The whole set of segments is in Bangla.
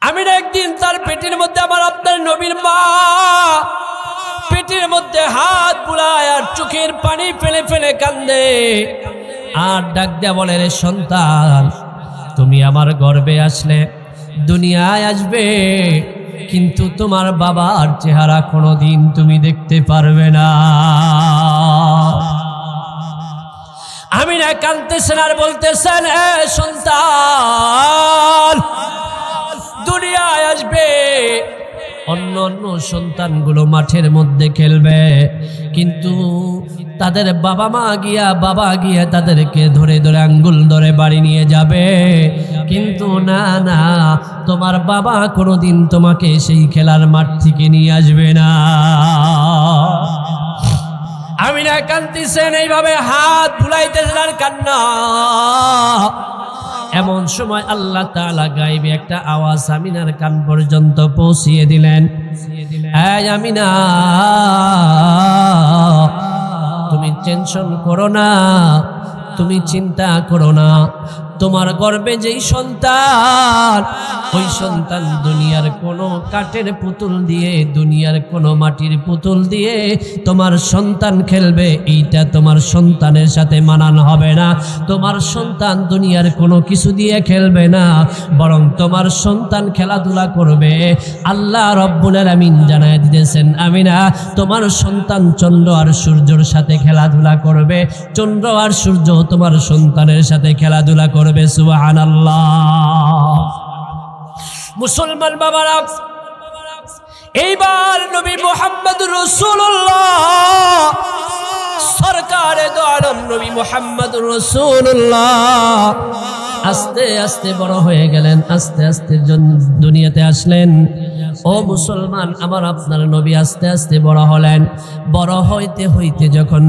আমিনা একদিন তার পেটের মধ্যে আমার আপনার নবীর মা পেটের মধ্যে হাত বুলায় আর চোখের পানি ফেলে ফেলে কান্দে আর ডাক দেয়া বলে, রে সন্তান, তুমি আমার গর্ভে আসলে, দুনিয়ায় আসবে, কিন্তু তোমার বাবার চেহারা কোনোদিন তুমি দেখতে পারবে না। আমিনা কাঁদতেছেন আর বলতেছেন, এ সন্তান, দুনিয়ায় আসবে, অন্য অন্য সন্তানগুলো মাঠের মধ্যে খেলবে, কিন্তু তাদের বাবা গিয়া তাদেরকে ধরে ধরে আঙ্গুল ধরে বাড়ি নিয়ে যাবে, কিন্তু না না, তোমার বাবা কোনোদিন তোমাকে সেই খেলার মাঠ থেকে নিয়ে আসবে না। আমিনা কাঁদতেছেন, এইভাবে হাত বুলাইতেছেন আর কান্না। এমন সময় আল্লাহ তাআলা গায়েবে একটা আওয়াজ আমিনার কান পর্যন্ত পৌঁছিয়ে দিলেন, এই আমিনা, তুমি টেনশন করো না, তুমি চিন্তা করো না, তোমার গর্ভে যেই সন্তান, ওই সন্তান দুনিয়ার কোনো কাঠের পুতুল দিয়ে, দুনিয়ার কোনো মাটির পুতুল দিয়ে তোমার সন্তান খেলবে, এইটা তোমার সন্তানের সাথে মানানো হবে না। তোমার সন্তান দুনিয়ার কোনো কিছু দিয়ে খেলবে না, বরং তোমার সন্তান খেলাধুলা করবে। আল্লাহ রব্বুল আলামিন জানায় দিতেছেন, আমিনা, তোমার সন্তান চন্দ্র আর সূর্যের সাথে খেলাধুলা করবে, চন্দ্র আর সূর্য তোমার সন্তানের সাথে খেলাধুলা করবে। সুবহানাল্লাহ। মুসলমান বাবারা, এইবার নবী মুহাম্মদুর রাসূলুল্লাহ সরকারে দো আলম নবী মুহাম্মদুর রাসূলুল্লাহ আস্তে আস্তে বড় হয়ে গেলেন, আস্তে আস্তে দুনিয়াতে আসলেন। ও মুসলমান, আমার আপনার নবী আস্তে আস্তে বড় হলেন। বড় হইতে হইতে যখন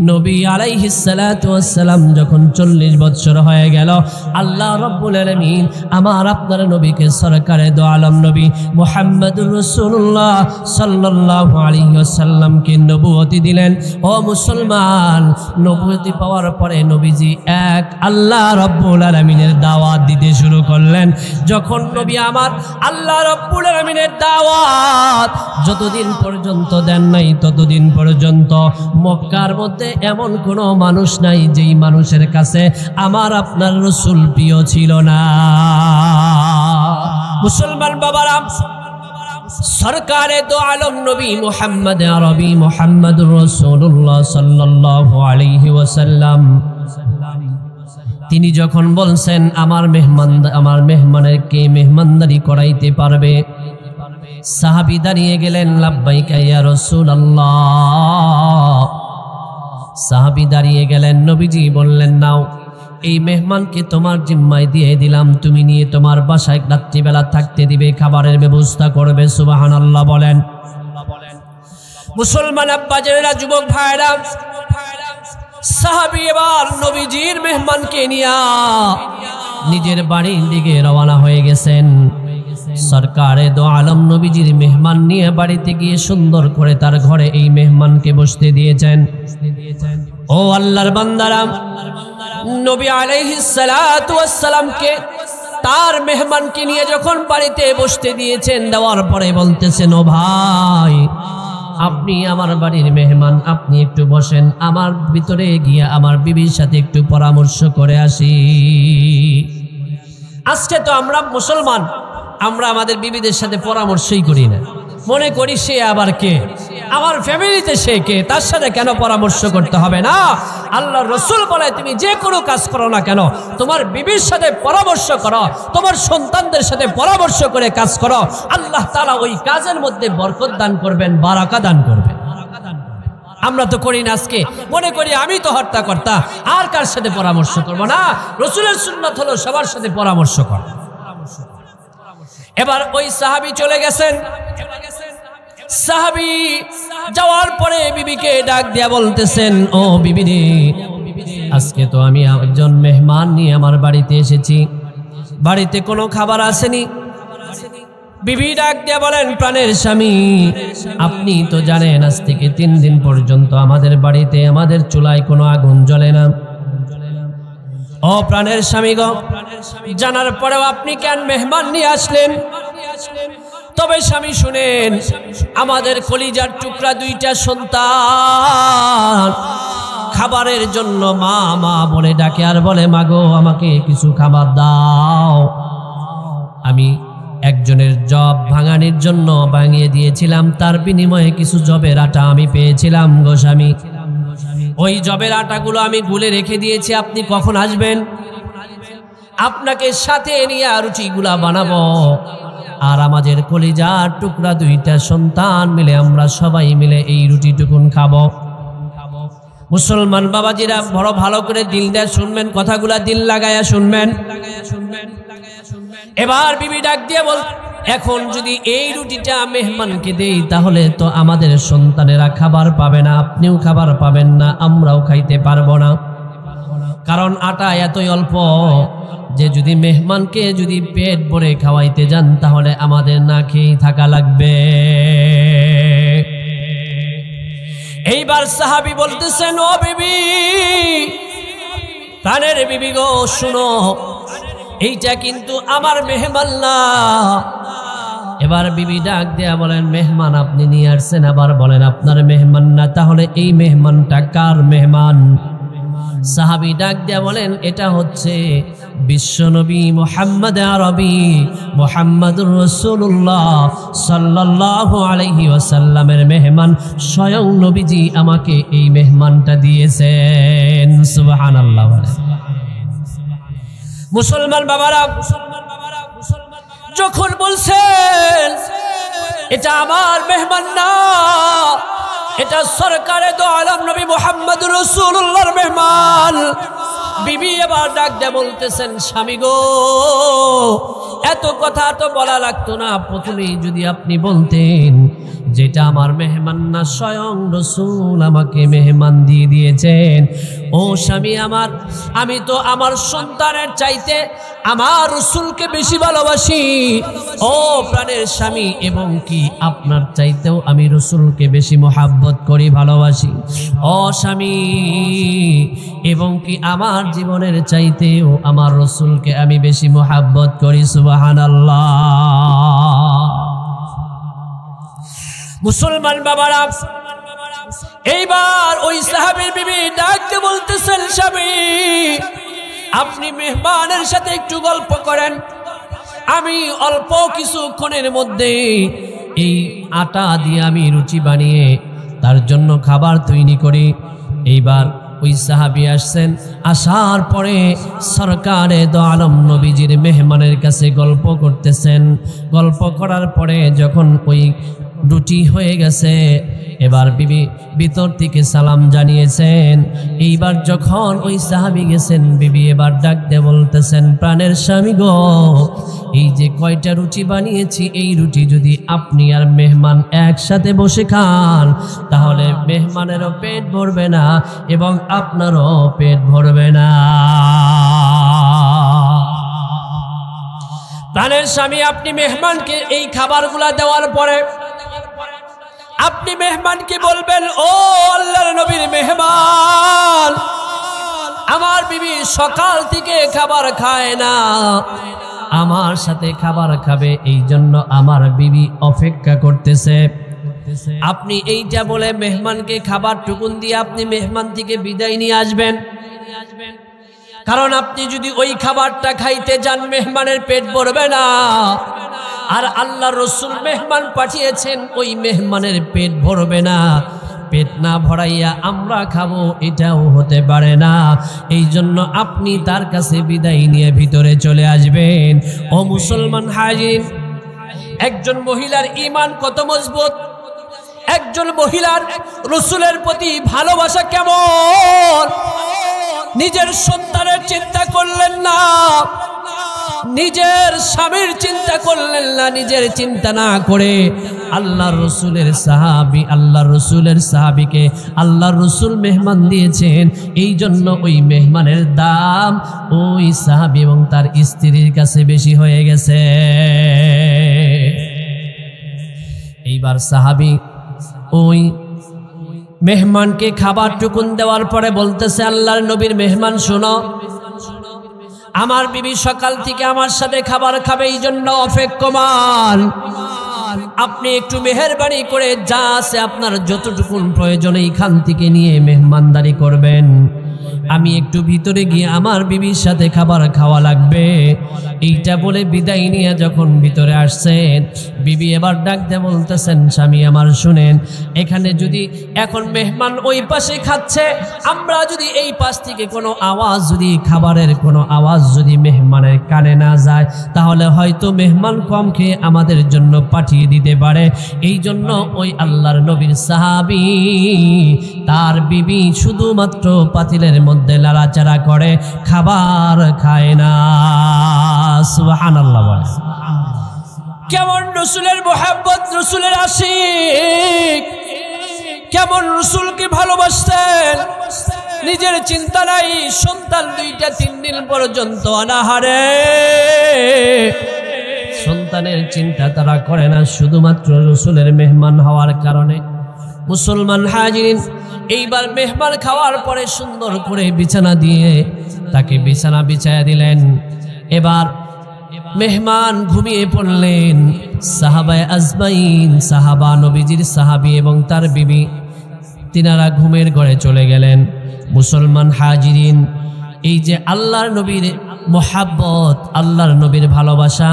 নবী আলাইহিস সালাতু ওয়াস সালাম যখন 40 বছর হয়ে গেল, আল্লাহ রাব্বুল আলামিন আমার আপনার নবীকে সরকারে দো আলম নবী মুহাম্মদুর রাসূলুল্লাহ সাল্লাল্লাহু আলাইহি ওয়াসাল্লামকে নবুয়তি দিলেন। ও মুসলমান, নবুয়তি পাওয়ার পরে নবীজি এক আল্লাহ রাব্বুল আলামিনের দাওয়াত দিতে শুরু করলেন। যখন নবী আমার আল্লাহ রাব্বুল আলামিনের দাওয়াত যতদিন পর্যন্ত দেন নাই, ততদিন পর্যন্ত মক্কার মধ্যে এমন কোনো মানুষ নাই যেই মানুষের কাছে আমার আপনার রাসূল প্রিয় ছিল না। মুসলমান বাবারা, সরকারে দো আলম নবী মুহাম্মদ আরবি মুহাম্মদুর রাসূলুল্লাহ সাল্লাল্লাহু আলাইহি ওয়াসাল্লাম তিনি যখন বলছেন আমার মেহমানের কে মেহমানদারি করাইতে পারবে, সাহাবী দাঁড়িয়ে গেলেন, লাব্বাইকা ইয়া রাসূলুল্লাহ। সাহাবী দাঁড়িয়ে গেলেন, নবীজি বললেন, নাও, এই মেহমানকে তোমার জিম্মায় দিয়ে দিলাম, তুমি নিয়ে তোমার বাসায় রাত্রিবেলা থাকতে দিবে, খাবারের ব্যবস্থা করবে। সুবহানাল্লাহ বলেন। মুসলমান আব্বাজানেরা, যুবক ভাইরা, সাহাবী এবার নবীজির মেহমানকে নিয়ে নিজের বাড়ির দিকে রওনা হয়ে গেছেন। সরকারে দো আলম নবীজির মেহমান নিয়ে বাড়িতে গিয়ে সুন্দর করে তার ঘরে এই মেহমানকে বসতে দিয়েছেন। ও আল্লাহর বান্দারা, নবী আলাইহিস সালাতু ওয়াস সালামকে তার মেহমানকে নিয়ে যখন বাড়িতে বসতে দিয়েছেন, দেওয়ার পরে বলতেছেন, ও ভাই, আপনি আমার বাড়ির মেহমান, আপনি একটু বসেন, আমার ভিতরে গিয়ে আমার বিবির সাথে একটু পরামর্শ করে আসি। আজকে তো আমরা মুসলমান, আমরা আমাদের বিবিদের সাথে পরামর্শই করি না, মনে করি সে আবার কে, আমার ফ্যামিলিতে সে কে, তার সাথে কেন পরামর্শ করতে হবে না। আল্লাহর রাসূল বলে, তুমি যে কোনো কাজ করো না কেন, তোমার বিবির সাথে পরামর্শ করো, তোমার সন্তানদের সাথে পরামর্শ করে কাজ করো, আল্লাহ তাআলা ওই কাজের মধ্যে বরকত দান করবেন, বারাকা দান করবেন। আমরা তো করি না, আজকে মনে করি আমি তো হর্তাকর্তা, আর কার সাথে পরামর্শ করব না। রাসূলের সুন্নাত হলো সবার সাথে পরামর্শ করা। এবার ওই সাহাবী চলে গেছেন। সাহাবী যাওয়ার পরে বিবিকে ডাক দিয়া বলতেছেন, ও বিবি রে, আজকে তো আমি একজন মেহমান নিয়ে আমার বাড়িতে এসেছি, বাড়িতে কোনো খাবার আসেনি। বিবি ডাক দিয়া বলেন, প্রাণের স্বামী, আপনি তো জানেন আজ থেকে 3 দিন পর্যন্ত আমাদের বাড়িতে আমাদের চুলায় কোনো আগুন জ্বলে না। ও প্রাণের স্বামী গো, জানার পরেও আপনি কেন মেহমান নিয়ে আসলেন? তবে স্বামী শুনেন, আমাদের কলিজার টুকরা দুইটা সন্তান খাবারের জন্য মা মা বলে ডাকে আর বলে, মাগো আমাকে কিছু খাবার দাও। আমি একজনের জব ভাঙানির জন্য ভাঙিয়ে দিয়েছিলাম, তার বিনিময়ে কিছু জবের আটা আমি পেয়েছিলাম গো স্বামী। ওই জবের আটাগুলো আমি গুলে রেখে দিয়েছি, আপনি কখন আসবেন? আপনাকে সাথে নিয়ে রুটিগুলা বানাবো, আর আমাদের কলিজার টুকরা দুইটা সন্তান মিলে আমরা সবাই মিলে এই রুটিটুকুন খাবো। মুসলমান বাবাজিরা বড় ভালো করে দিল দিয়ে শুনবেন, কথাগুলা দিল লাগায়া শুনবেন। এবার বিবি ডাক দিয়ে বল, এখন যদি এই রুটিটা মেহমানকে দেই তাহলে তো আমাদের সন্তানেরা খাবার পাবে না, আপনিও খাবার পাবেন না, আমরাও খাইতে পারবো না। কারণ আটা এতই অল্প যে যদি মেহমানকে যদি পেট ভরে খাওয়াইতে যান তাহলে আমাদের না খেয়ে থাকা লাগবে। এইবার সাহাবী বলতেছেন, ও বিবি, প্রাণের বিবি গো, শুনো, এইটা কিন্তু আমার মেহমান না। এবার বিবি ডাক দেয়া বলেন, মেহমান আপনি নিয়ে আসছেন, আবার বলেন আপনার মেহমান না, তাহলে এই মেহমানটা কার মেহমান? সাহাবী ডাক দেয়া বলেন, এটা হচ্ছে বিশ্বনবী মুহাম্মদ আরবি মুহাম্মদুর রাসূলুল্লাহ সাল্লাল্লাহু আলাইহি ওয়াসাল্লামের মেহমান, স্বয়ং নবীজি আমাকে এই মেহমানটা দিয়েছেন। সুবহানাল্লাহ। মুসলমান বাবারা যখন বলছেন এটা আমার মেহমান না, এটা সরকারে দো আলম নবী মুহাম্মদুর রাসূলুল্লাহর মেহমান, বিবি এবার ডাক দিয়ে বলতেছেন, স্বামী গো, এত কথা তো বলা লাগতো না, প্রথমেই যদি আপনি বলতেন যেটা আমার মেহমান না, স্বয়ং রাসূল আমাকে মেহমান দিয়ে দিয়েছেন। ও স্বামী আমার, আমি তো আমার সন্তানের চাইতে আমার রাসূলকে বেশি ভালোবাসি। ও প্রাণের স্বামী, এবং কি আপনার চাইতেও আমি রাসূলকে বেশি মহব্বত করি, ভালোবাসি। ও স্বামী, এবং কি আমার জীবনের চাইতেও আমার রাসূলকে আমি বেশি মহব্বত করি। সুবহানাল্লাহ। মুসলমান বাবারা, এইবার ওই সাহাবীর বিবি ডাকতে বলতেছেন, স্বামী আপনি মেহমানের সাথে একটু গল্প করেন, আমি অল্প কিছুক্ষণের মধ্যে এই আটা দিয়ে আমি রুটি বানিয়ে তার জন্য খাবার তৈরি করি। এইবার ওই সাহাবী আসছেন, আসার পরে সরকারে দো আলম নবীজির মেহমানের কাছে গল্প করতেছেন। গল্প করার পরে যখন ওই রুটি হয়ে গেছে, এবার বিবি ভিতর থেকে সালাম জানিয়েছেন। এইবার যখন ওই সাহাবী গেছেন, বিবি এবার ডাক দিয়ে বলতেছেন, প্রাণের স্বামী গো, এই যে কয়টা রুটি বানিয়েছি, এই রুটি যদি আপনি আর মেহমান একসাথে বসে খান তাহলে মেহমানেরও পেট ভরবে না এবং আপনারও পেট ভরবে না। প্রাণের স্বামী, আপনি মেহমানকে এই খাবারগুলা দেওয়ার পরে আপনি মেহমানকে বলবেন, ও আল্লাহর নবীর মেহমান, আমার বিবি সকাল থেকে খাবার খায় না, আমার সাথে খাবার খাবে, এই জন্য আমার বিবি অপেক্ষা করতেছে। আপনি এইটা বলে মেহমানকে খাবার টুকুন দিয়ে আপনি মেহমান থেকে বিদায় নিয়ে আসবেন। কারণ আপনি যদি ওই খাবারটা খাইতে যান, মেহমানের পেট ভরবে না, আর আল্লাহর রাসূল মেহমান পাঠিয়েছেন, ওই মেহমানের পেট ভরবে না। পেট না ভরাইয়া আমরা খাবো, এটাও হতে পারে না। এই জন্য আপনি তার কাছে বিদায় নিয়ে ভিতরে চলে আসবেন। ও মুসলমান হাজির, একজন মহিলার ঈমান কত মজবুত, একজন মহিলার রাসূলের প্রতি ভালোবাসা কেমন। নিজের সন্তানের চিন্তা করলেন না, নিজের স্বামীর চিন্তা করলেন না, নিজের চিন্তা না করে আল্লাহর রাসূলের সাহাবী, আল্লাহর রাসূলের সাহাবীকে আল্লাহর রাসূল মেহমান দিয়েছেন। এই জন্য ওই মেহমানের দাম ওই সাহাবী এবং তার স্ত্রীর কাছে বেশি হয়ে গেছে। এইবার সাহাবী ওই মেহমানকে খাবার টুকুন দেওয়ার পরে বলতেছে, আল্লাহর নবীর মেহমান শোনো, আমার বিবি সকাল থেকে আমার সাথে খাবার খাবে, এই জন্য অপেক্ষমান। আপনি একটু মেহেরবানি করে যা আছে আপনার যতটুকু প্রয়োজন এইখান থেকে নিয়ে মেহমানদারি করবেন। আমি একটু ভিতরে গিয়ে আমার বিবির সাথে খাবার খাওয়া লাগবে। এইটা বলে বিদায় নিয়ে যখন ভিতরে আসছেন, বিবি এবার ডাক দিয়ে বলতেছেন, স্বামী আমার শুনেন, এখানে যদি এখন মেহমান ওই পাশে খাচ্ছে, আমরা যদি এই পাশ থেকে কোনো আওয়াজ, যদি খাবারের কোনো আওয়াজ যদি মেহমানের কানে না যায়, তাহলে হয়তো মেহমান কম খেয়ে আমাদের জন্য পাঠিয়ে দিতে পারে। এই জন্য ওই আল্লাহর নবীর সাহাবী তার বিবি শুধুমাত্র পাতিলের মধ্যে লাড়াচাড়া করে, খাবার খায় না। সুবহানাল্লাহ। কেমন রাসূলের মুহাব্বত, রাসূলের আশিক, কেমন রাসূলকে ভালোবাসতেন। নিজের চিন্তা নাই, সন্তান দুইটা 3 দিন পর্যন্ত অনাহারে, সন্তানের চিন্তা তারা করে না, শুধুমাত্র রাসূলের মেহমান হওয়ার কারণে। মুসলমান হাজিরিন, এইবার মেহমান খাওয়ার পরে সুন্দর করে বিছানা দিয়ে তাকে বিছানা বিছায়া দিলেন। এবার মেহমান ঘুমিয়ে পড়লেন। সাহাবায়ে আজমাইন, সাহাবা, নবীজির সাহাবী এবং তার বিবি, তিনারা ঘুমের ঘরে চলে গেলেন। মুসলমান হাজিরিন, এই যে আল্লাহর নবীর মোহাব্বত, আল্লাহর নবীর ভালোবাসা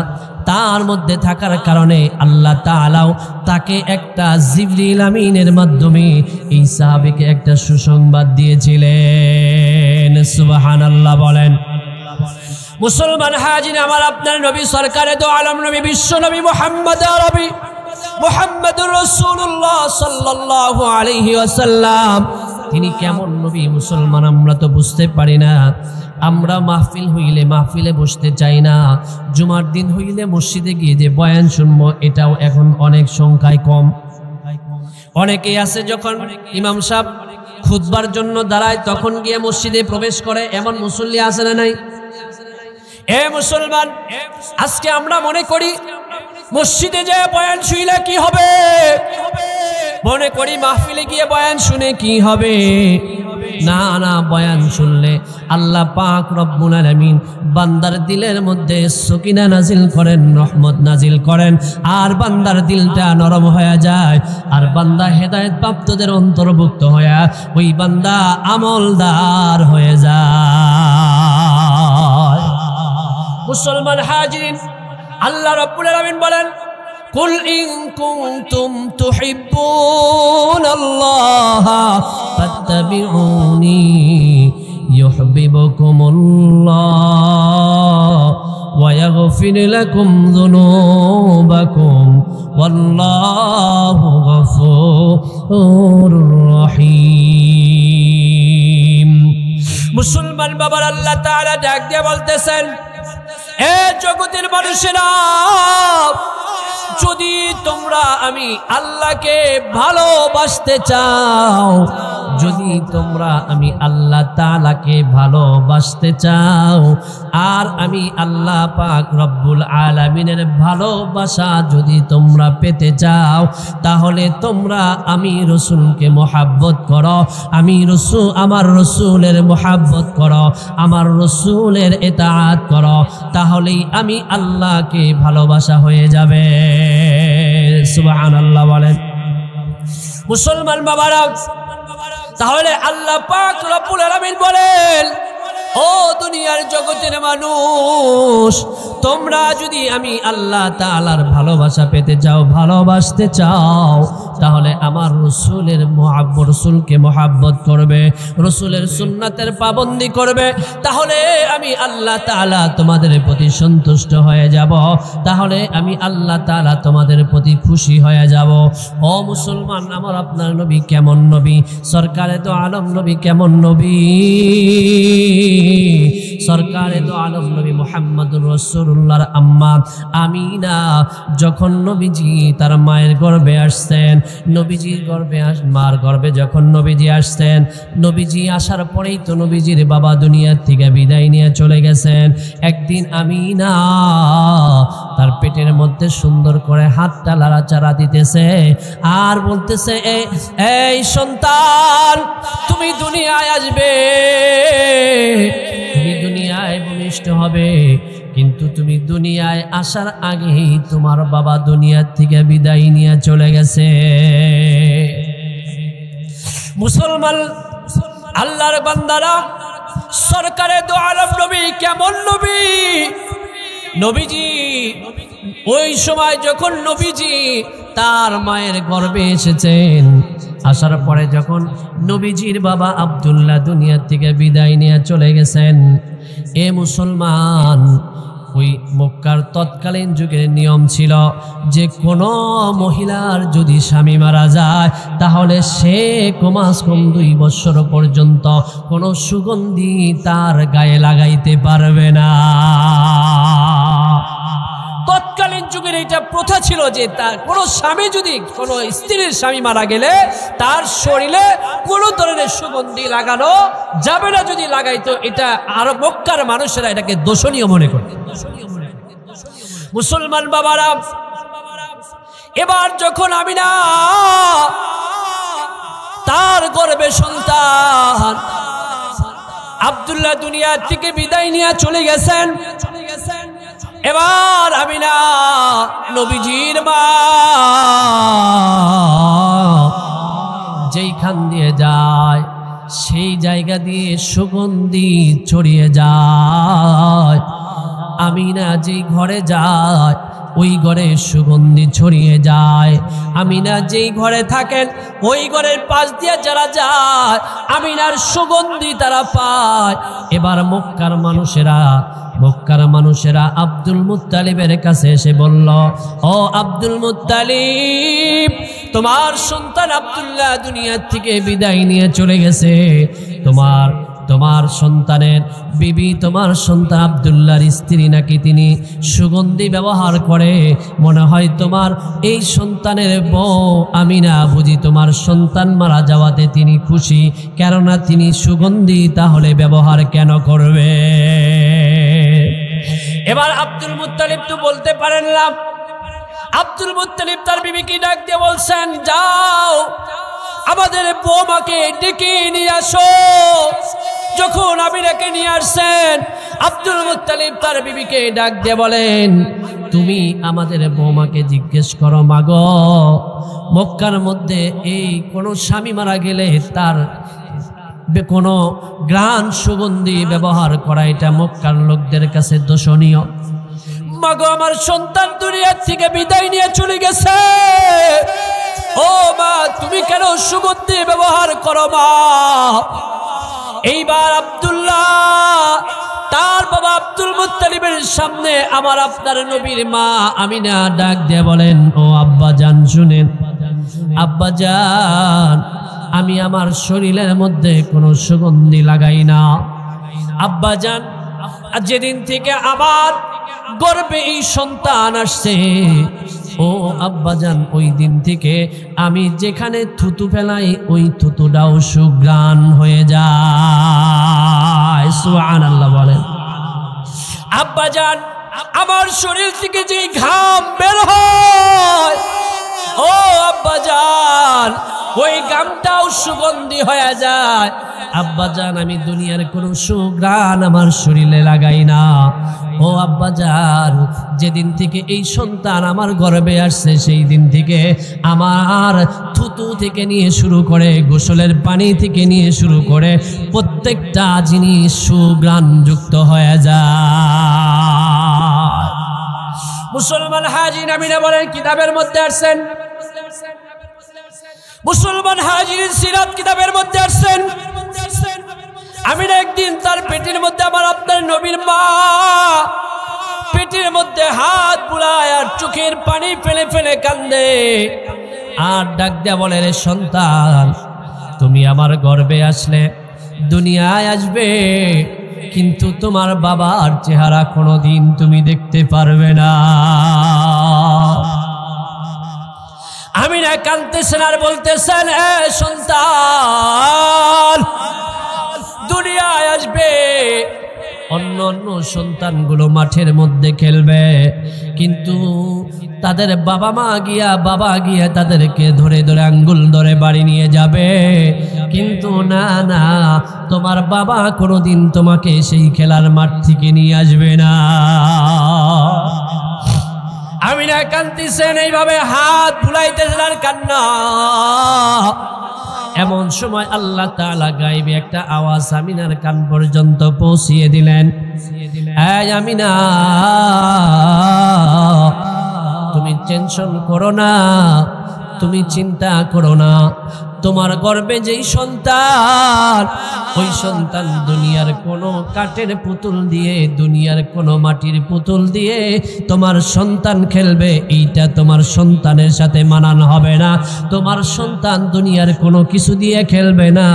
তার মধ্যে থাকার কারণে আল্লাহ তাআলাও তাকে একটা জিবরিল আমিনের মাধ্যমে এই সাহাবীকে একটা সুসংবাদ দিয়েছিলেন। সুবহানাল্লাহ বলেন। মুসলমান হাজির, আমার আপনার নবী সরকারে দো আলম নবী, বিশ্ব নবী মুহাম্মদ আরবি মুহাম্মদুর রাসূলুল্লাহ সাল্লাল্লাহু আলাইহি ওয়াসাল্লাম, তিনি কেমন নবী মুসলমান আমরা তো বুঝতে পারি না। আমরা মাহফিল হইলে মাহফিলে বসতে চাই না, জুমার দিন হইলে মসজিদে গিয়ে যে বয়ান শুনবো এটাও এখন অনেক সংখ্যায় কম। অনেকেই আছে যখন ইমাম সাহেব খুতবার জন্য দাঁড়ায় তখন গিয়ে মসজিদে প্রবেশ করে, এমন মুসল্লি আছে না নাই? এ মুসলমান, আজকে আমরা মনে করি মসজিদে যে বয়ান শুইলে কি হবে, মনে করি মাহফিলে গিয়ে বয়ান শুনে কি হবে। না না, বয়ান শুনলে আল্লাহ পাক রব্বুল আলামিন বান্দার দিলের মধ্যে সকিনা নাজিল করেন, রহমত নাজিল করেন, আর বান্দার দিলটা নরম হয়ে যায়, আর বান্দা হেদায়েত প্রাপ্তদের অন্তর্ভুক্ত হয়ে ওই বান্দা আমলদার হয়ে যায়। মুসলমান হাজিরিন, আল্লাহ রাব্বুল আলামিন বলেন, কুল ইন কুনতুম তুহিব্বুনাল্লাহ ফাত্তাবিউনি ইউহিব্বুকুমুল্লাহ ওয়া ইয়াগফির লাকুম যুনুবাকুম ওয়াল্লাহু গফুরুর রহিম। মুসলমান বাবার আল্লাহ তাআলা ডাক দিয়ে বলতেছেন, এ জগতের মানুষেরা, যদি তোমরা আমি আল্লাহকে ভালোবাসতে চাও, যদি তোমরা আমি আল্লাহ তাআলাকে ভালোবাসতে চাও, আর আমি আল্লাহ পাক রব্বুল আলামিনের ভালোবাসা যদি তোমরা পেতে চাও, তাহলে তোমরা আমি রসুলকে মোহাব্বত করো, আমি রসুল আমার রসুলের মোহাব্বত করো, আমার রসুলের ইতাআত করো, তাহলেই আমি আল্লাহকে ভালোবাসা হয়ে যাবে। সুবহানাল্লাহ বলেন। মুসলমান বাবারা, তাহলে আল্লাহ পাক রব্বুল আলামিন বলেন, ও দুনিয়ার জগতের মানুষ, তোমরা যদি আমি আল্লাহ তাআলার ভালোবাসা পেতে চাও, ভালোবাসতে চাও, তাহলে আমার রসুলের রসুলকে মোহাব্বত করবে, রসুলের সুন্নাতের পাবন্দি করবে, তাহলে আমি আল্লাহ তাআলা তোমাদের প্রতি সন্তুষ্ট হয়ে যাব, তাহলে আমি আল্লাহ তাআলা তোমাদের প্রতি খুশি হয়ে যাব। ও মুসলমান, আমার আপনার নবী কেমন নবী, সরকারে তো আলম নবী কেমন নবী, সরকারে তো আলম নবী মুহাম্মদুর রাসূলুল্লাহর আম্মা আমিনা যখন নবীজি তার মায়ের গর্ভে আসতেন, নবীজির গর্ভে মার গর্ভে যখন নবীজি আসতেন, নবীজি আসার পরেই তো নবীজির বাবা দুনিয়ার থেকে বিদায় নিয়ে চলে গেছেন। একদিন আমিনা তার পেটের মধ্যে সুন্দর করে হাতটা লাড়াচাড়া দিতেছে আর বলতেছে, এই সন্তান, তুমি দুনিয়ায় আসবে, তুমি দুনিয়ায় ভূমি ভূমিষ্ঠ হবে, কিন্তু তুমি দুনিয়ায় আসার আগেই তোমার বাবা দুনিয়া থেকে বিদায় নিয়ে চলে গেছে। মুসলমান আল্লাহর বান্দারা, সরকারে দো আলম নবী কেমন নবী? নবীজি ওই সময় যখন নবীজি তার মায়ের গর্ভে এসেছেন, আসার পরে যখন নবীজির বাবা আব্দুল্লাহ দুনিয়া থেকে বিদায় নিয়ে চলে গেছেন, এ মুসলমান, ওই মক্কার তৎকালীন যুগের নিয়ম ছিল যে কোনো মহিলার যদি স্বামী মারা যায় তাহলে সে কমাস কম 2 বছর পর্যন্ত কোনো সুগন্ধি তার গায়ে লাগাইতে পারবে না। তৎকালীন যুগের এটা প্রথা ছিল যে তার কোনো স্বামী যদি কোনো স্ত্রীর স্বামী মারা গেলে তার শরীরে কোনো ধরনের সুগন্ধি লাগানো যাবে না। যদি লাগাইতো এটা আরো মক্কার মানুষেরা এটাকে দোষণীয় মনে করত। মুসলমান বাবারা, এবার যখন আমিনা তার গর্ভে সন্তান আব্দুল্লাহ দুনিয়া থেকে বিদায় নিয়ে চলে গেছেন, এবার আমিনা নবীজির মা যেইখান দিয়ে যায় সেই জায়গা দিয়ে সুগন্ধি ছড়িয়ে যায়। আমিনা যেই ঘরে যায় ওই ঘরে সুগন্ধি ছড়িয়ে যায়। আমিনা যেই ঘরে থাকেন ওই ঘরের পাশ দিয়ে যারা যায় আমিনার সুগন্ধি তারা পায়। এবার মক্কার মানুষেরা আব্দুল মুত্তালিবের কাছে এসে বলল, ও আব্দুল মুত্তালিব, তোমার সন্তান আব্দুল্লাহ দুনিয়া থেকে বিদায় নিয়ে চলে গেছে। তোমার সন্তানের বিবি, তোমার সন্তান আব্দুল্লাহর স্ত্রী নাকি তিনি সুগন্ধি ব্যবহার করে। মনে হয় তোমার এই সন্তানের বউ আমিনা বুঝি তোমার সন্তান মারা যাওয়াতে তিনি খুশি, কেননা তিনি সুগন্ধি তাহলে ব্যবহার কেন করবে? এবার আব্দুল মুত্তালিব তো বলতে পারেন না। আব্দুল মুত্তালিব তার বিবিকে ডাক দিয়ে বলছেন, যাও আমাদের বৌমাকে ডেকে নিয়ে আসো। যখন আমিনাকে নিয়ে আসছেন, আব্দুল মুত্তালিব তার বিবিকে ডাক দিয়ে বলেন, তুমি আমাদের বৌমাকে জিজ্ঞেস করো, মাগো মক্কার মধ্যে এই কোন স্বামী মারা গেলে তার কোনো গ্রান সুগন্ধি ব্যবহার করা এটা মক্কার লোকদের কাছে দোষণীয়। মাগো আমার সন্তান দুনিয়া থেকে বিদায় নিয়ে চলে গেছে, ও মা তুমি কেন সুগন্ধি ব্যবহার করো মা? এইবার আব্দুল্লাহ তার বাবা আব্দুল মুত্তালিবের সামনে আমার আপনার নবীর মা আমিনা ডাক দিয়ে বলেন, ও আব্বাজান শুনেন, আব্বাজান আমি আমার শরীরের মধ্যে কোনো সুগন্ধি লাগাই না। আব্বাজান যেদিন থেকে আমার গর্ভে এই সন্তান আসছে, ও আব্বাজান ওই দিন থেকে আমি যেখানে থুতু ফেলাই ওই থুতুটাও সুঘ্রাণ হয়ে যায়। সুবহানাল্লাহ বলেন। আব্বাজান আমার শরীর থেকে যে ঘাম বের হয়, ও আব্বাজান ওই ঘামটাও সুগন্ধি হয়ে যায়। আব্বাজান আমি দুনিয়ার কোনো সুঘ্রাণ আমার শরীরে লাগাই না। ও আব্বাজান যেদিন থেকে এই সন্তান আমার গর্ভে আসছে সেই দিন থেকে আমার থুতু থেকে নিয়ে শুরু করে গোসলের পানি থেকে নিয়ে শুরু করে প্রত্যেকটা জিনিস সুঘ্রাণ যুক্ত হয়ে যায়। মুসলমান হাজি আমিনা বলেন কিতাবের মধ্যে আসছেন, মুসলমান হাজির সিরাত কিতাবের মধ্যে আসছেন, আমিনা একদিন তার পেটের মধ্যে আমার আপনার নবীর মা পেটের মধ্যে হাত বুলায় আর চোখের পানি ফেলে ফেলে কান্দে আর ডাক দেয়া বলে, রে সন্তান তুমি আমার গর্ভে আসলে দুনিয়ায় আসবে, কিন্তু তোমার বাবার চেহারা কোনোদিন তুমি দেখতে পারবে না। আমিনা কাঁদতেছেন আর বলতেছেন, এ সন্তান দুনিয়ায় আসবে, অন্য অন্য সন্তানগুলো মাঠের মধ্যে খেলবে, কিন্তু তাদের বাবা গিয়া তাদেরকে ধরে ধরে আঙ্গুল ধরে বাড়ি নিয়ে যাবে, কিন্তু না না, তোমার বাবা কোনোদিন তোমাকে সেই খেলার মাঠ থেকে নিয়ে আসবে না। আমিনা কাঁদতেছেন, এইভাবে হাত বুলাইতেছেন আর কান্না। এমন সময় আল্লাহ তাআলা গায়েবে একটা আওয়াজ আমিনার কান পর্যন্ত পৌঁছিয়ে দিলেন। এই আমিনা, তুমি টেনশন করো না, তুমি চিন্তা করো না, তোমার গর্ভে যেই সন্তান, ওই সন্তান দুনিয়ার কোনো কাঠের পুতুল দিয়ে, দুনিয়ার কোনো মাটির পুতুল দিয়ে তোমার সন্তান খেলবে, এইটা তোমার সন্তানের সাথে মানানো হবে না। তোমার সন্তান দুনিয়ার কোনো কিছু দিয়ে খেলবে না,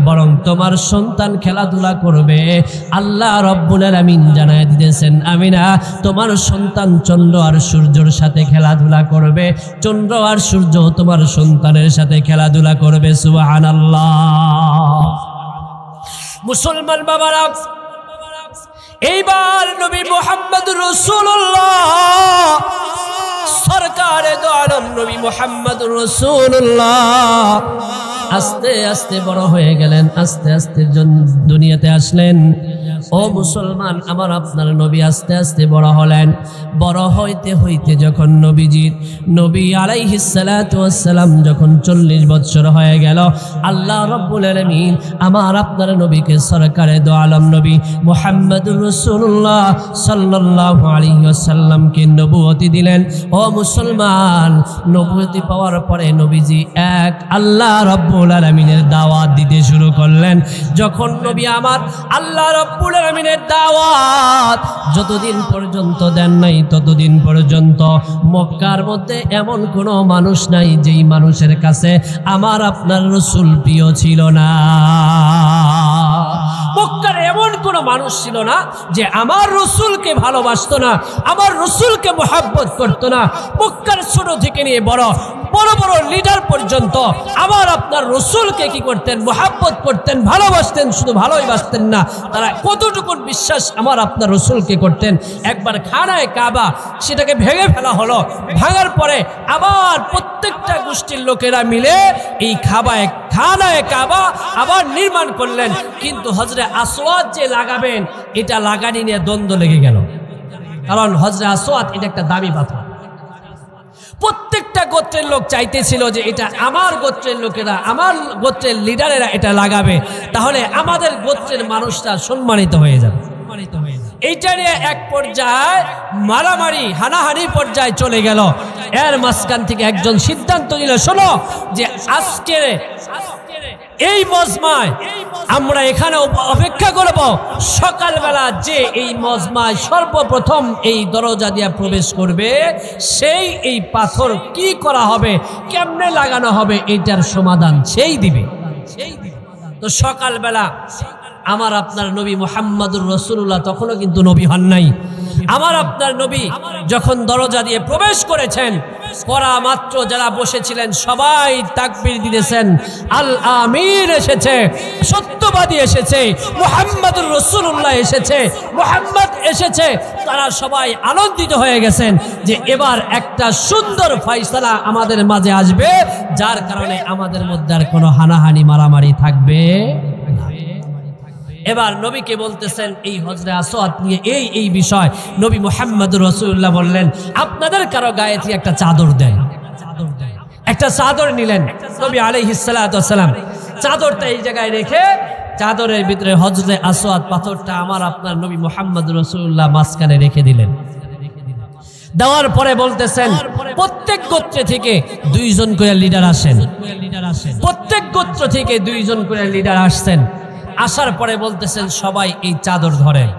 বরং তোমার সন্তান খেলাধুলা করবে। আল্লাহ রব্বুল আলামিন জানায় দিতেছেন, আমিনা, তোমার সন্তান চন্দ্র আর সূর্যের সাথে খেলাধুলা করবে, চন্দ্র আর সূর্য তোমার সন্তানের সাথে খেলাধুলা করবে। সুবহানাল্লাহ। মুসলমান বাবারা, এইবার নবী মুহাম্মদুর রাসূলুল্লাহ সরকারে দো আলম নবী মুহাম্মদুর রাসূলুল্লাহ আস্তে আস্তে বড় হয়ে গেলেন, আস্তে আস্তে দুনিয়াতে আসলেন। ও মুসলমান, আমার আপনার নবী আস্তে আস্তে বড় হলেন। বড় হইতে হইতে যখন নবী আলাইহিস সালাতু ওয়াস সালাম যখন 40 বছর হয়ে গেল, আল্লাহ রাব্বুল আলামিন আমার আপনার নবীকে সরকারে দো আলম নবী মুহাম্মদুর রাসূলুল্লাহ সাল্লাল্লাহু আলাইহি ওয়াসাল্লামকে নবুয়তি দিলেন। ও মুসলমান, নবুয়তি পাওয়ার পরে নবীজি এক আল্লাহ রাব্বুল আলামিনের দাওয়াত দিতে শুরু করলেন। যখন নবী আমার আল্লাহ রাব্বুল আলামিনের দাওয়াত যতদিন পর্যন্ত দেন নাই, ততদিন পর্যন্ত মক্কার মধ্যে এমন কোনো মানুষ নাই যেই মানুষের কাছে আমার আপনার রাসূল প্রিয় ছিল না। মক্কার এমন কোনো মানুষ ছিল না যে আমার রাসূলকে ভালোবাসতো না, আমার রাসূলকে মহব্বত করতো না। মক্কার ছোট থেকে নিয়ে বড় বড় লিডার পর্যন্ত আমার আপনার রাসূলকে কি করতেন? মহব্বত করতেন, ভালোবাসতেন। শুধু ভালোবাসতেন না, তারা কতটুকু বিশ্বাস আমার আপনার রাসূলকে করতেন। একবার খানায়ে কাবা সেটাকে ভেঙে ফেলা হলো, ভাঙার পরে আবার প্রত্যেকটা গোষ্ঠীর লোকেরা মিলে এই খানায়ে কাবা আবার নির্মাণ করলেন। কিন্তু হযরতে আসওয়াদ যে লাগাবেন, এটা লাগানি নিয়ে দ্বন্দ্ব লেগে গেল। কারণ হযরতে আসওয়াদ এটা একটা দামি পাথর। প্রত্যেকটা গোত্রের লোক চাইতেছিল যে এটা আমার গোত্রের লোকেরা, আমার গোত্রের লিডারেরা এটা লাগাবে, তাহলে আমাদের গোত্রের মানুষরা সম্মানিত হয়ে যাবে। এইটা নিয়ে এক পর্যায়ে মারামারি হানাহানি পর্যায়ে চলে গেল। এর মাঝখান থেকে একজন সিদ্ধান্ত নিল, শোনো যে আজকে এই মজমায় আমরা এখানে অপেক্ষা করব, সকালবেলা যে এই মজমায় সর্বপ্রথম এই দরজা দিয়ে প্রবেশ করবে, সেই এই পাথর কি করা হবে, কেমনে লাগানো হবে, এইটার সমাধান সেই দিবে। তো সকালবেলা আমার আপনার নবী মুহাম্মদুর রাসূলুল্লাহ তখনও কিন্তু নবী হন নাই। আমার আপনার নবী যখন দরজা দিয়ে প্রবেশ করেছেন, করা মাত্র যারা বসেছিলেন সবাই তাকবীর দিতেছেন, আল আমির এসেছে, সত্যবাদী এসেছে, মুহাম্মদুর রাসূলুল্লাহ এসেছে, মুহাম্মদ এসেছে। তারা সবাই আনন্দিত হয়ে গেছেন যে এবার একটা সুন্দর ফয়সালা আমাদের মাঝে আসবে, যার কারণে আমাদের মধ্যে আর কোনো হানাহানি মারামারি থাকবে না। এবার নবীকে বলতেছেন এই হযরতে আসওয়াদ নিয়ে এই বিষয়। নবী মুহাম্মদুর রাসূলুল্লাহ বললেন, আপনাদের কারো গায়ে থেকে একটা চাদর দেন। একটা চাদর নিলেন নবী আলাইহিস সালাতু ওয়াস সালাম। চাদরটা এই জায়গায় রেখে চাদরের ভিতরে হযরতে আসওয়াদ পাথরটা আমার আপনার নবী মুহাম্মদুর রাসূলুল্লাহ মাঝখানে রেখে দিলেন। দেওয়ার পরে বলতেছেন, প্রত্যেক গোত্র থেকে 2 জন করে লিডার আসেন। প্রত্যেক গোত্র থেকে 2 জন করে লিডার আসছেন। আসার পরে বলতেছেন সবাই এই চাদর ধরেন।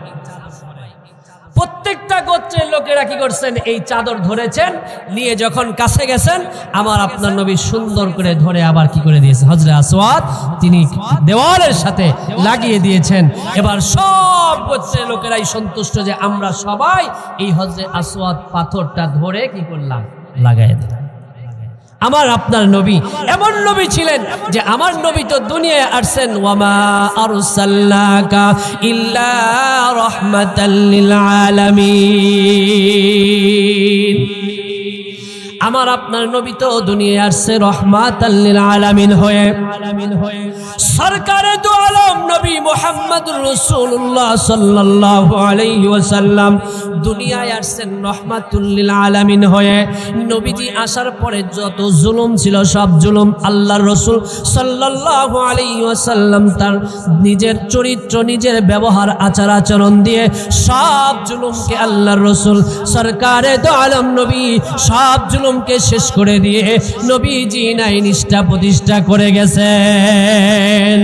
প্রত্যেকটা গোত্রের লোকেরা কি করছেন? এই চাদর ধরেছেন, নিয়ে যখন কাছে গেছেন আমার আপনার নবী সুন্দর করে ধরে আবার কি করে দিয়েছে, হযরতে আসওয়াদ তিনি দেওয়ালের সাথে লাগিয়ে দিয়েছেন। এবার সব গোত্রের লোকেরাই সন্তুষ্ট যে আমরা সবাই এই হযরতে আসওয়াদ পাথরটা ধরে কি করলাম, লাগাই দিলাম। আমার আপনার নবী এমন নবী ছিলেন যে আমার নবী তো দুনিয়ায় আসছেন, ওয়ামা আরসালনাকা ইল্লা রাহমাতাল লিল আলামিন। আমার আপনার নবী তো দুনিয়ায় আসছে রহমাতাল লিল আলামিন হয়ে। সরকারে দু আলম নবী মুহাম্মদুর রাসূলুল্লাহ সাল্লাল্লাহু আলাইহি ওয়াসাল্লাম দুনিয়ায় আসছেন রহমাতুল লিল আলামিন হয়ে। নবীজি আসার পরে যত জুলুম ছিল সব জুলুম আল্লাহর রাসূল সাল্লাল্লাহু আলাইহি ওয়াসাল্লাম তার নিজের চরিত্র, নিজের ব্যবহার, আচার আচরণ দিয়ে সব জুলুমকে আল্লাহর রাসূল সরকারে দু আলম নবী সব জুলুমকে শেষ করে দিয়ে নবীজি নাই নিষ্ঠা প্রতিষ্ঠা করে গেছেন।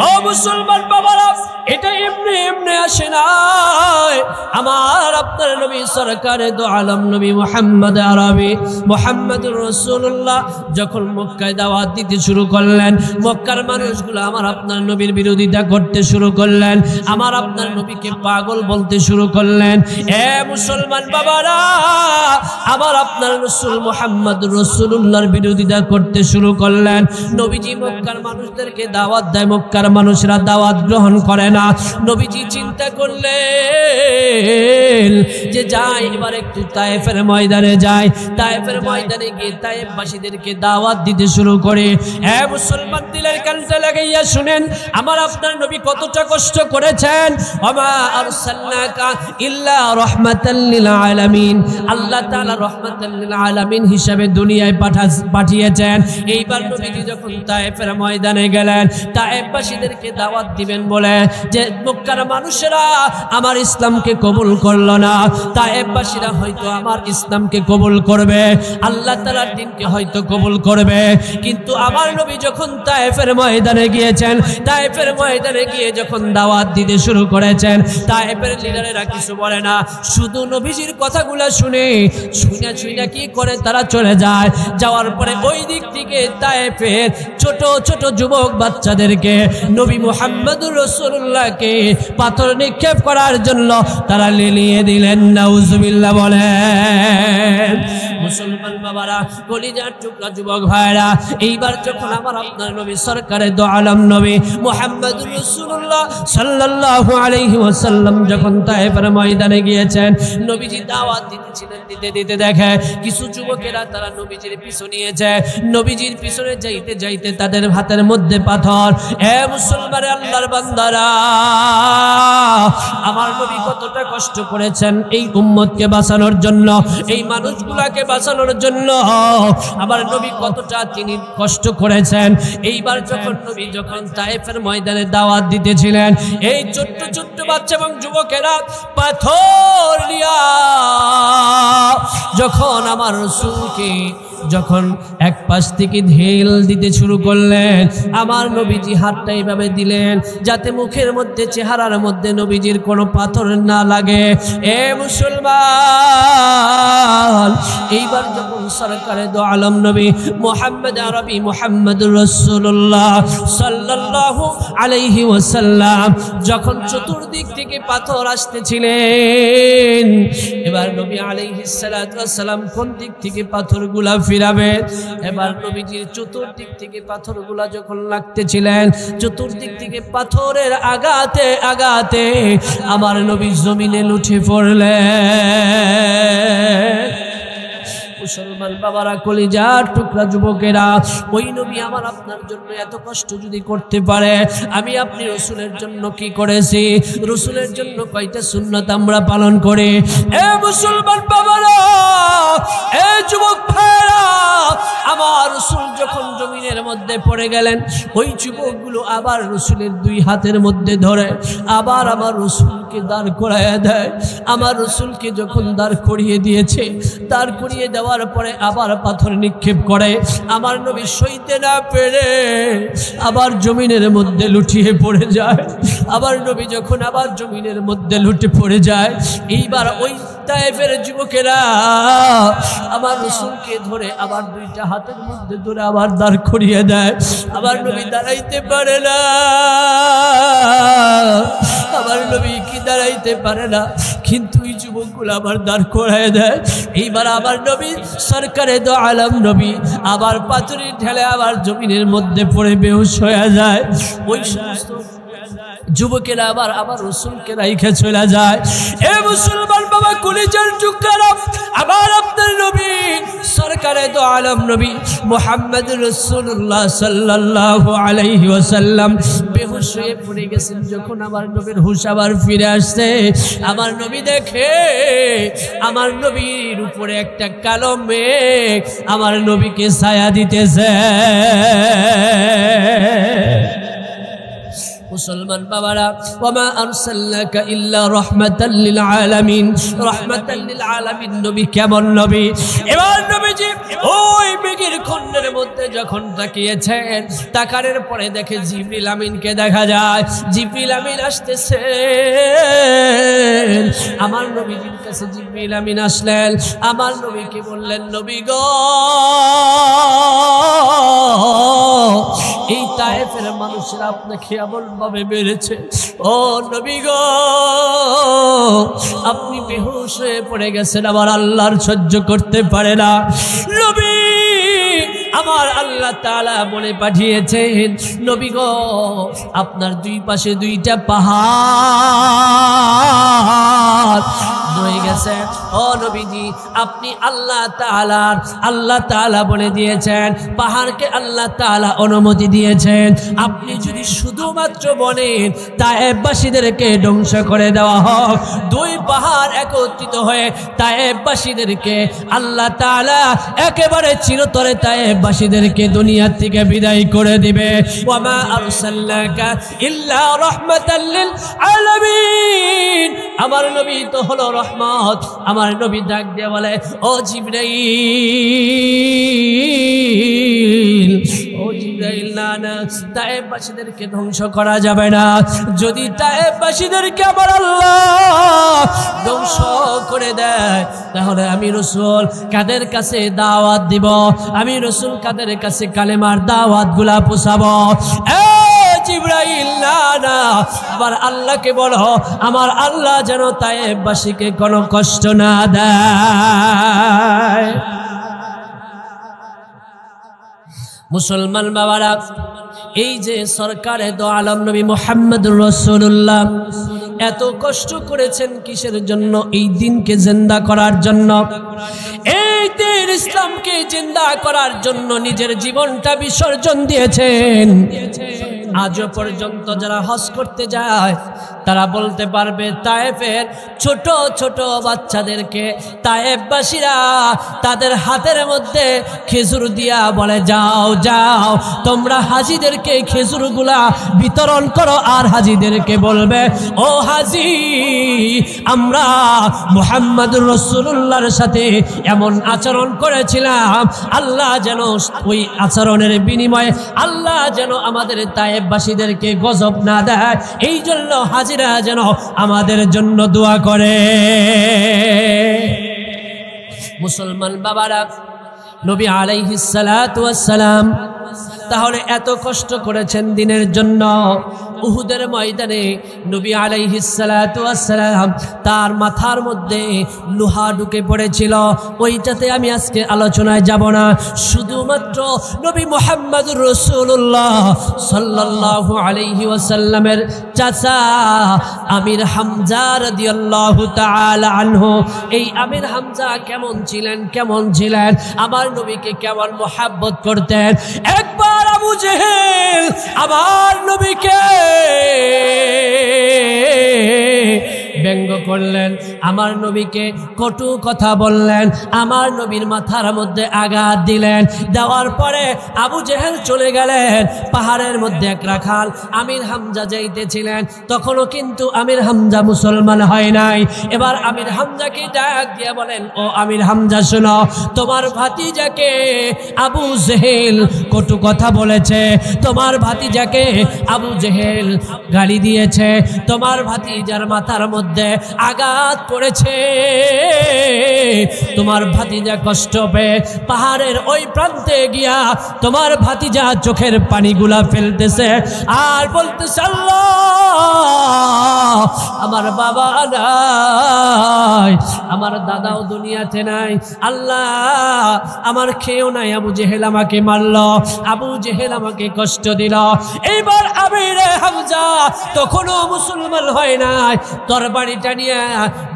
ও মুসলমান বাবারা, এটা এমনি এমনি আসে নাই। আমার আপনার নবী সরকারে দু আলম নবী মুহাম্মদ আরবি মুহাম্মদুর রাসূলুল্লাহ যখন মক্কায় দাওয়াত দিতে শুরু করলেন, মক্কার মানুষগুলো আমার আপনার নবীর বিরোধিতা করতে শুরু করলেন, আমার আপনার নবীকে পাগল বলতে শুরু করলেন। এ মুসলমান বাবারা, আমার আপনার রাসূল মুহাম্মদুর রাসূলুল্লাহর বিরোধিতা করতে শুরু করলেন। নবীজি মক্কার মানুষদেরকে দাওয়াত দেয়, মক্কার মানুষরা দাওয়াত গ্রহণ করে না। নবীজি চিন্তা করলেন যে যাই এবার একটু তায়েফের ময়দানে যাই, তায়েফের ময়দানে গিয়ে তায়েফবাসীদেরকে দাওয়াত দিতে শুরু করে। এ মুসলমান, দিলের কানটা লাগাইয়া শুনেন, আমার আপনার নবী কতটা কষ্ট করেছেন। ওমা আরসালনাকা ইল্লা রাহমাতাল লিল আলামিন, আল্লাহ তাআলা রাহমাতাল লিল আলামিন হিসাবে দুনিয়ায় পাঠিয়েছেন। এইবার নবীজি যখন তায়েফের ময়দানে গেলেন, তায়েফবাসীদেরকে দাওয়াত দিবেন বলে যে মক্কার মানুষেরা আমার ইসলামকে কবুল করলো না, তায়েফবাসীরা হয়তো আমার ইসলামকে কবুল করবে, আল্লাহ তাআলার দ্বীনকে হয়তো কবুল করবে। কিন্তু আমার নবী যখন তায়েফের ময়দানে গিয়েছেন, তায়েফের ময়দানে গিয়ে যখন দাওয়াত দিতে শুরু করেছেন, তায়েফের লিডারেরা কিছু বলে না, শুধু নবীজির কথাগুলো শুনে কি করে তারা চলে যায়। যাওয়ার পরে ওই দিক থেকে তায়েফের ছোট ছোট যুবক বাচ্চাদেরকে নবী মুহাম্মদুর রাসূলুল্লাহকে পাথর নিক্ষেপ করার জন্য তারা লেলিয়ে দিলেন। নাউজুবিল্লাহ বলেন। মুসলমান বাবারা, কলিজার টুকরা যুবক ভাইরা, এইবার যখন আমার আপনার নবী সরকারে দু আলম নবী মুহাম্মদুর রাসূলুল্লাহ সাল্লাল্লাহু আলাইহি ওয়াসাল্লাম যখন তায়েফের ময়দানে গিয়েছেন, নবীজি দাওয়াত দিতেছিলেন, দিতে দিতে দেখে কিছু যুবকেরা তারা নবীজির পিছু নিয়েছে। নবীজির পিছনে যাইতে যাইতে তাদের হাতের মধ্যে পাথর। এ মুসলমান আল্লাহর বান্দারা, আমার নবী কতটা কষ্ট করেছেন এই উম্মতকে বাঁচানোর জন্য, এই মানুষগুলাকে বাঁচানোর জন্য আমার নবী কতটা তিনি কষ্ট করেছেন। এইবার যখন তায়েফের ময়দানে দাওয়াত দিতেছিলেন, এই ছোট্ট ছোট্ট বাচ্চা এবং যুবকেরা পাথর নিয়া যখন আমার রাসূলকে যখন এক পাশ থেকে ঢেল দিতে শুরু করলেন, আমার নবীজি হাতটা এইভাবে দিলেন যাতে মুখের মধ্যে, চেহারার মধ্যে নবীজির কোনো পাথর না লাগে। এ মুসলমান, এইবার যখন সরকারে দু আলম নবী মুহাম্মদ আরবি মুহাম্মদুর রাসূলুল্লাহ সাল্লাল্লাহু আলাইহি ওয়াসাল্লাম যখন চতুর্দিক থেকে পাথর আসতেছিলেন, এবার নবী আলাইহিস সালাতু ওয়াস সালাম কোন দিক থেকে পাথরগুলা ফিরাবে। এবার নবীজির চতুর্দিক থেকে পাথরগুলা যখন লাগতেছিলেন, চতুর্দিক থেকে পাথরের আঘাতে আঘাতে আমার নবী জমিনে লুটে পড়লেন। মুসলমান বাবারা, কলিজার টুকরা যুবকেরা, ওই নবী আমার আপনার জন্য এত কষ্ট যদি করতে পারে, আমি আপনি রাসূলের জন্য কি করেছি? রাসূলের জন্য কয়টা সুন্নাত আমরা পালন করি? এ মুসলমান বাবারা, এ যুবক ভাইরা, আমার রাসূল যখন জমিনের মধ্যে পড়ে গেলেন, ওই যুবকগুলো আবার রাসূলের দুই হাতের মধ্যে ধরে আবার আমার রাসূলকে দাঁড় করাইয়া দেয়। আমার রাসূলকে যখন দাঁড় করিয়ে দিয়েছে, দাঁড় করিয়ে দেওয়ার পরে আবার পাথর নিক্ষেপ করে। আমার নবী সইতে না পেরে আবার জমিনের মধ্যে লুটিয়ে পড়ে যায়। আবার নবী যখন আবার জমিনের মধ্যে লুটে পড়ে যায়, এইবার ওই তায়েফের যুবকেরা আমার রাসূলকে ধরে আবার দুইটা হাতের মধ্যে ধরে আবার দাঁড় করিয়ে দেয়। আবার নবী দাঁড়াইতে পারে না, আমার নবী কি দাঁড়াইতে পারে না, কিন্তু ওই যুবকগুলো আবার দাঁড় করায় দেয়। এইবার আবার নবী সরকারে দু আলম নবী আবার পাথরের ঢেলে আবার জমিনের মধ্যে পড়ে বেহুশ হয়ে যায়। ওই সমস্ত যুবকেরা আবার আমার রাসূলকে রাইখে চলে যায়। এ মুসলমান বাবা, কলিজার টুকরা, আমার আপনার নবী সরকার সরকারে দো আলম নবী মুহাম্মদ রাসূলুল্লাহ সাল্লাল্লাহু আলাইহি ওয়াসাল্লাম বেহুশ হয়ে পড়ে গেছেন। যখন আমার নবীর হুঁশ আবার ফিরে আসছে, আমার নবী দেখে আমার নবীর উপরে একটা কালো মেঘ আমার নবীকে ছায়া দিতেছে। মুসলমান বাবারা, ওয়ামা আরসালনাকা ইল্লা রাহমাতাল লিল আলামিন, রাহমাতাল লিল আলামিন নবী কেমন নবী? এবার নবীজি ওই মেঘের খণ্ডের মধ্যে যখন তাকিয়েছেন, তাকানোর পরে দেখে জিবরিল আমিনকে দেখা যায়। জিবরিল আমিন আসতেছে, আমার নবীজির কাছে জিবরিল আমিন আসলেন, আমার নবীকে বললেন, নবী গো, এই তায়েফের মানুষেরা আপনাকে এমন ভাবে মেরেছে, ও নবী গো, আপনি বেহুশ হয়ে পড়ে গেছেন, আমার আল্লাহর সহ্য করতে পারে না। নবী, আমার আল্লাহ তাআলা বলে পাঠিয়েছেন, নবী গো, আপনার দুই পাশে দুইটা পাহাড় হয়ে গেছে। ও নবীজি, আপনি আল্লাহ তাআলা বলে দিয়েছেন, পাহাড়কে আল্লাহ তাআলা অনুমতি দিয়েছেন, আপনি যদি শুধুমাত্র বলেন তায়েফবাসীদেরকে ধ্বংস করে দেওয়া হোক, দুই পাহাড় একত্রিত হয়ে তায়েফবাসীদেরকে আল্লাহ তাআলা একেবারে চিরতরে তায়েফবাসীদেরকে দুনিয়া থেকে বিদায় করে দিবে। ওয়ামা আরসালনাকা ইল্লা রাহমাতাল লিল আলামিন, আমার নবী তো হলো রহমত। আমার নবী ডাক দিয়ে বলে, ও জিবরাইল, ও জিবরাইল, না না, তায়েফবাসীদেরকে ধ্বংস করা যাবে না। যদি তায়েফবাসীদেরকে আমার আল্লাহ ধ্বংস করে দেয়, তাহলে আমি রাসূল কাদের কাছে দাওয়াত দিব? আমি রাসূল কাদের কাছে কালেমার দাওয়াত গুলা পৌঁছাবো? জিবরাইল, না না, আবার আল্লাহকে বলো, আমার আল্লাহ যেন তায়েফবাসীকে কোনো কষ্ট না দেয়। মুসলমান বাবারা, এই যে সরকারে দো আলম নবী মুহাম্মদুর রাসূলুল্লাহ এত কষ্ট করেছেন কিসের জন্য? এই দিনকে জিন্দা করার জন্য, এই দিন ইসলামকে জিন্দা করার জন্য নিজের জীবনটা বিসর্জন দিয়েছেন। আজও পর্যন্ত যারা হজ করতে যায় তারা বলতে পারবে, তায়েফের ছোট ছোট বাচ্চাদেরকে তায়েফবাসীরা তাদের হাতের মধ্যে খেজুর দিয়া বলে, যাও যাও তোমরা হাজিদেরকে খেজুরগুলা বিতরণ করো। আর হাজিদেরকে বলবে, ও হাজি, আমরা মুহাম্মদুর রাসূলুল্লাহর সাথে এমন আচরণ করেছিলাম, আল্লাহ যেন ওই আচরণের বিনিময়ে আল্লাহ যেন আমাদের তায়েফবাসীদেরকে গজব না দেয়, এই জন্য হাজিরা যেন আমাদের জন্য দোয়া করে। মুসলমান বাবারা, নবী আলাইহিস সালাতু ওয়াস সালাম তাহলে এত কষ্ট করেছেন দিনের জন্য। উহুদের ময়দানে নবী আলাইহিস সালাতু ওয়াস সালাম তার মাথার মধ্যে লোহা ঢুকে পড়েছিল, ওইটাতে আমি আজকে আলোচনায় যাব না। শুধুমাত্র নবী মুহাম্মদুর রাসূলুল্লাহ সাল্লাল্লাহু আলাইহি ওয়াসাল্লামের চাচা আমির হামজা রাদিয়াল্লাহু তাআলা আনহু, এই আমির হামজা কেমন ছিলেন, আমার নবীকে কেমন মুহাব্বত করতেন। একবার আবু জেহেল আমার নবীকে ব্যঙ্গ করলেন, আমার নবীকে কটু কথা বললেন, আমার নবীর মাথার মধ্যে আঘাত দিলেন। দেওয়ার পরে আবু জেহেল চলে গেলেন। পাহাড়ের মধ্যে এক রাখাল আমির হামজা যাইতেছিলেন, তখনও কিন্তু আমির হামজা মুসলমান হয় নাই। এবার আমির হামজাকে ডাক দিয়ে বলেন, ও আমির হামজা শোনো, তোমার ভাতিজাকে আবু জেহেল কটু কথা বলেছে, তোমার ভাতিজাকে আবু জেহেল গালি দিয়েছে, তোমার ভাতিজার মাথার মধ্যে আঘাত করেছে, তোমার ভাতিজা কষ্ট পেয়ে পাহাড়ের ওই প্রান্তে গিয়া তোমার ভাতিজা চোখের পানিগুলা ফেলতেছে আর বলতেছে, আল্লাহ, আমার বাবা নাই, আমার দাদাও দুনিয়াতে নাই, আল্লাহ আমার খেয়েও নাই, আবু জেহেল আমাকে মারল, আবু জেহেল আমাকে কষ্ট দিল। এইবার আমির হামজা তখনও মুসলমান হয় নাই, তরবারিটা নিয়ে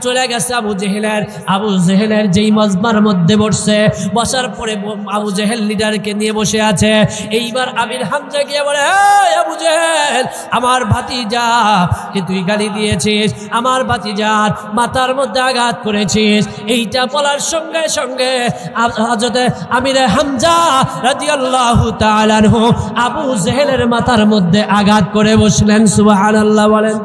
চলে গেছে আবু জেহেলের যেই মজমার মধ্যে বসছে, বসার পরে আবু জেহেল লিডারকে নিয়ে বসে আছে। এইবার আমির হামজা গিয়ে বলে, এই আবু জেহেল, আমার ভাতিজা কে তুই গালি দিয়েছিস, আমার ভাতিজার মাথার মধ্যে আঘাত করেছিস। এইটা বলার সঙ্গে সঙ্গে হযরত আমির হামজা রাদিয়াল্লাহু তাআলা আনহু আবু জেহেলের মাথার মধ্যে আঘাত করে বসলেন। সুবহানাল্লাহ বলেন।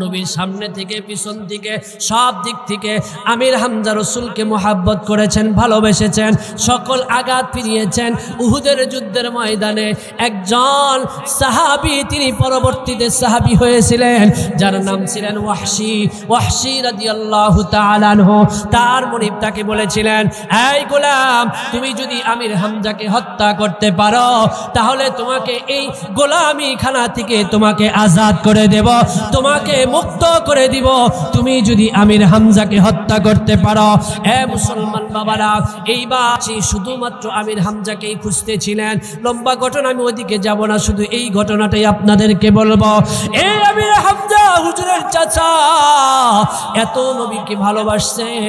নবীর সামনে থেকে পিছন থেকে সব দিক থেকে আমির হামজা রসুলকে মোহাব্বত করেছেন, ভালোবেসেছেন, সকল আঘাত ফিরিয়েছেন। উহুদের যুদ্ধের ময়দানে একজন সাহাবী, তিনি পরবর্তীতে সাহাবী হয়েছিলেন, যার নাম ছিলেন ওয়াহশী রাদিয়াল্লাহু তাআলা আনহু। তার মনিব তাকে বলেছিলেন, এই গোলাম, তুমি যদি আমির হামজাকে হত্যা করতে পারো তাহলে তোমাকে এই গোলামি খানা থেকে তোমাকে আজাদ করে দেব, তোমাকে মুক্ত করে দিব, তুমি যদি আমির হামজাকে হত্যা করতে পারো। এ মুসলমান বাবারা, এইবার শুধুমাত্র আমির হামজাকেই খুঁজতেছিলেন। লম্বা ঘটনা, আমি ওইদিকে যাব না, শুধু এই ঘটনাটাই আপনাদেরকে বলবো। এই আমির হামজা হুজুরের চাচা এত নবীকে ভালোবাসছেন।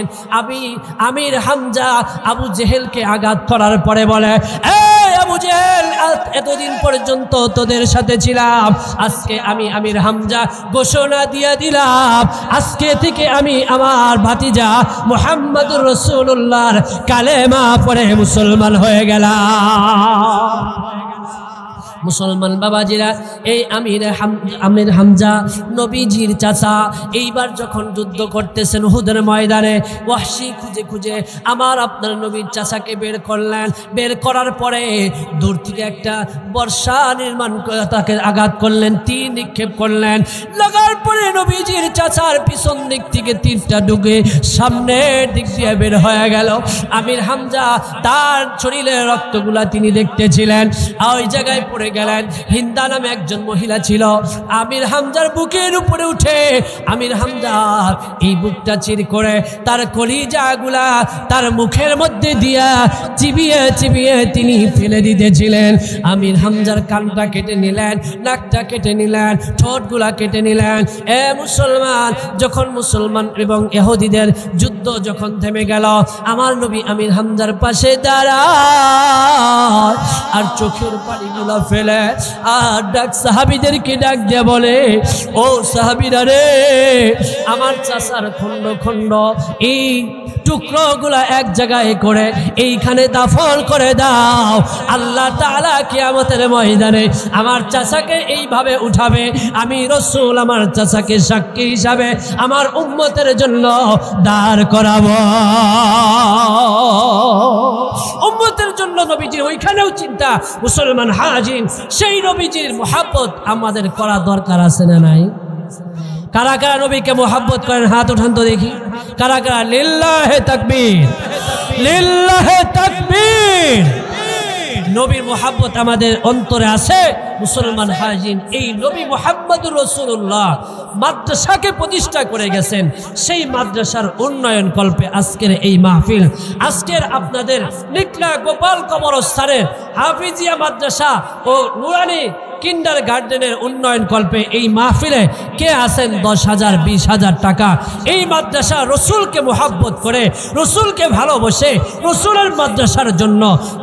আমির হামজা আবু জেহেলকে আঘাত করার পরে বলে, এই আবু জেহেল, এতদিন পর্যন্ত তোদের সাথে ছিলাম, আজকে আমি আমির হামজা ঘোষণা দিয়ে দিলাম, আজকে থেকে আমি আমার ভাতিজা মুহাম্মদুর রাসূলুল্লাহর কালেমা পড়ে মুসলমান হয়ে গেলাম। মুসলমান বাবাজিরা, এই আমির হামজা নবীজির চাচা এইবার যখন যুদ্ধ করতেছেন উহুদের ময়দানে, ওয়াহশী খুঁজে খুঁজে আমার আপনার নবীর চাচাকে বের করলেন। বের করার পরে দূর থেকে একটা বর্ষা নির্মাণ করে তাকে আঘাত করলেন, তীর নিক্ষেপ করলেন। লাগার পরে নবীজির চাচার পিছন দিক থেকে তীরটা ঢুকে সামনের দিক দিয়ে বের হয়ে গেল। আমির হামজা তার শরীরের রক্তগুলা তিনি দেখতেছিলেন। ওই জায়গায় পড়ে গেলেন। হিন্দা নামে একজন মহিলা ছিল, আমির হামজার বুকের উপরে উঠে আমির হামজার এই বুকটা চির করে তার কলিজাগুলা তার মুখের মধ্যে দিয়া চিবিয়ে চিবিয়ে তিনি ফেলে দিতেছিলেন। আমির হামজার কানটা কেটে নিলেন, নাকটা কেটে নিলেন, ঠোঁটগুলা কেটে নিলেন। এ মুসলমান, যখন মুসলমান এবং ইহুদিদের যুদ্ধ যখন থেমে গেল, আমার নবী আমির হামজার পাশে দাঁড়ায় আর চোখের পানিগুলা ফেলে আর সাহাবীদেরকে ডাক দিয়ে বলে, ও সাহাবীরা রে, আমার চাচার খন্ড খন্ড এই টুকরোগুলা এক জায়গায় করে এইখানে দাফন করে দাও। আল্লাহ তাআলা কিয়ামতের ময়দানে আমার চাচাকে এইভাবে উঠাবে, আমি রাসূল আমার চাচাকে সাক্ষী হিসাবে আমার উম্মতের জন্য দাঁড় করাবো। উম্মতের জন্য নবীজির ওইখানেও চিন্তা। মুসলমান হাজির, সেই নবীজির মুহাব্বত আমাদের করা দরকার আছে না নাই? কারা কারা নবীকে মুহাব্বত করেন? হাত উঠান তো দেখি। কারা কারা? লিল্লাহে তাকবীর, লিল্লাহে তাকবীর। নবীর মুহাব্বত আমাদের অন্তরে আছে। মুসলমান হাজির, এই নবী মুহাম্মদুর রাসূলুল্লাহ মাদ্রাসাকে প্রতিষ্ঠা করে গেছেন। সেই মাদ্রাসার উন্নয়ন কল্পে আজকের এই মাহফিল, আজকের আপনাদের নিকলা গোপাল কবরস্থানের হাফিজিয়া মাদ্রাসা ও নুরানি কিন্ডার গার্ডেনের উন্নয়ন কল্পে এই মাহফিলে কে আছেন 10,000 20,000 টাকা এই মাদ্রাসা রসুলকে মোহাব্বত করে, রসুলকে ভালোবসে, রসুলের মাদ্রাসার জন্য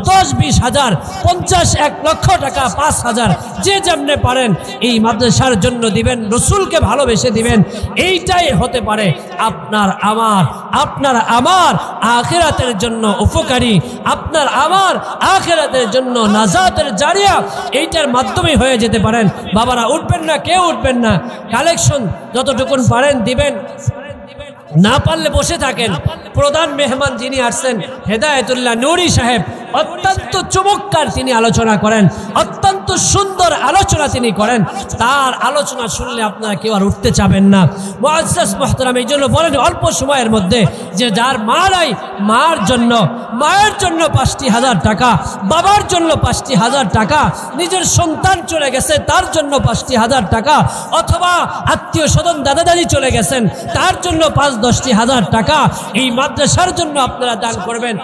10-20 হাজার, 50-1 লক্ষ টাকা, 5,000 যে যেমনে পারেন এই মাদ্রাসার জন্য দিবেন, রসুলকে ভালোবেসে দিবেন। এইটাই হতে পারে আপনার আমার আখিরাতের জন্য উপকারী, আপনার আমার আখিরাতের জন্য নাজাতের জারিয়া। এইটার মাধ্যমে হয়ে যেতে পারেন। বাবারা উঠবেন না, কেউ উঠবেন না, কালেকশন যতটুকুন পারেন দিবেন, না পারলে বসে থাকেন। প্রধান মেহমান যিনি আসছেন হেদায়েতুল্লাহ নুরি সাহেব, অত্যন্ত চমৎকার তিনি আলোচনা করেন, অত্যন্ত সুন্দর আলোচনা তিনি করেন। তার আলোচনা শুনলে আপনারা কেউ আর উঠতে চাবেন না। মুআজ্জাজ মুহতারাম, এই জন্য বলেন অল্প সময়ের মধ্যে যে যার মা নাই, মায়ের জন্য 5,000 টাকা, বাবার জন্য 5,000 টাকা, নিজের সন্তান চলে গেছে তার জন্য 5,000 টাকা, অথবা আত্মীয় স্বজন দাদা দাদি চলে গেছেন তার জন্য 5-10 হাজার টাকা এই মাদ্রাসার জন্য আপনারা দান করবেন।